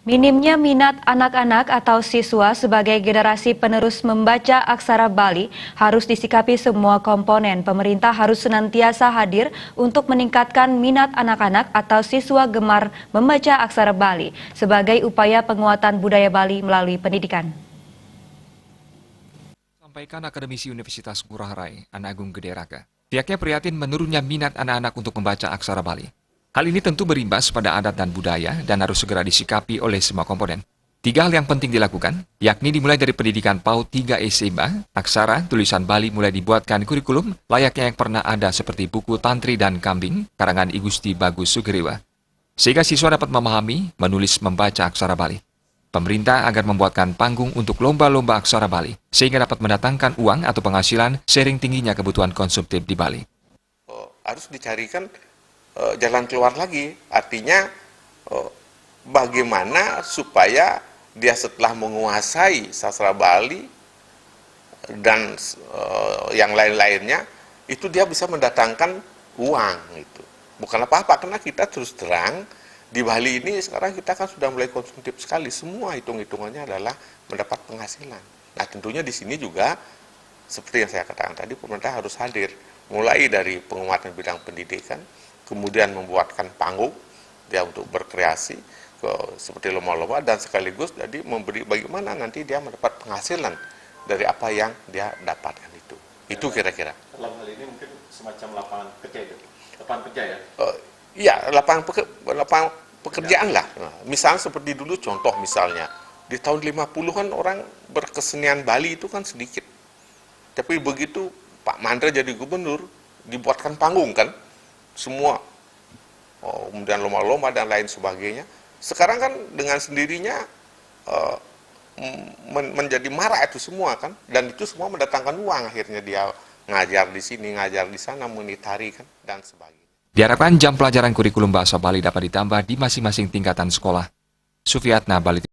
Minimnya minat anak-anak atau siswa sebagai generasi penerus membaca aksara Bali harus disikapi semua komponen. Pemerintah harus senantiasa hadir untuk meningkatkan minat anak-anak atau siswa gemar membaca aksara Bali sebagai upaya penguatan budaya Bali melalui pendidikan. Sampaikan Akademisi Universitas Ngurah Rai, Ana Agung Gede Raka. Pihaknya prihatin menurunnya minat anak-anak untuk membaca aksara Bali. Hal ini tentu berimbas pada adat dan budaya dan harus segera disikapi oleh semua komponen. 3 hal yang penting dilakukan, yakni dimulai dari pendidikan PAUD 3 SMA, aksara, tulisan Bali mulai dibuatkan kurikulum layaknya yang pernah ada seperti buku Tantri dan Kambing, karangan I Gusti Bagus Sugriwa. Sehingga siswa dapat memahami, menulis, membaca aksara Bali. Pemerintah agar membuatkan panggung untuk lomba-lomba aksara Bali, sehingga dapat mendatangkan uang atau penghasilan seiring tingginya kebutuhan konsumtif di Bali. Harus dicarikan jalan keluar lagi, artinya bagaimana supaya dia setelah menguasai sastra Bali dan yang lain-lainnya, itu dia bisa mendatangkan uang. Itu bukan apa-apa, karena kita terus terang, di Bali ini sekarang kita kan sudah mulai konsumtif sekali, semua hitung-hitungannya adalah mendapat penghasilan. Nah tentunya di sini juga, seperti yang saya katakan tadi, pemerintah harus hadir, mulai dari penguatan bidang pendidikan, kemudian membuatkan panggung dia untuk berkreasi seperti lomba-lomba, dan sekaligus jadi memberi bagaimana nanti dia mendapat penghasilan dari apa yang dia dapatkan itu. Itu kira-kira. Dalam hal ini mungkin semacam lapangan kerja itu, lapangan kerja ya? Iya, lapangan pekerjaan lah. Nah, misalnya seperti dulu contoh misalnya di tahun 50-an orang berkesenian Bali itu kan sedikit. Tapi begitu Pak Mandra jadi gubernur, dibuatkan panggung kan, semua, kemudian lomba-lomba dan lain sebagainya. Sekarang kan dengan sendirinya menjadi marak itu semua kan, dan itu semua mendatangkan uang. Akhirnya dia ngajar di sini, ngajar di sana, menitari kan, dan sebagainya. Diharapkan jam pelajaran kurikulum bahasa Bali dapat ditambah di masing-masing tingkatan sekolah. Sufiatna, Bali.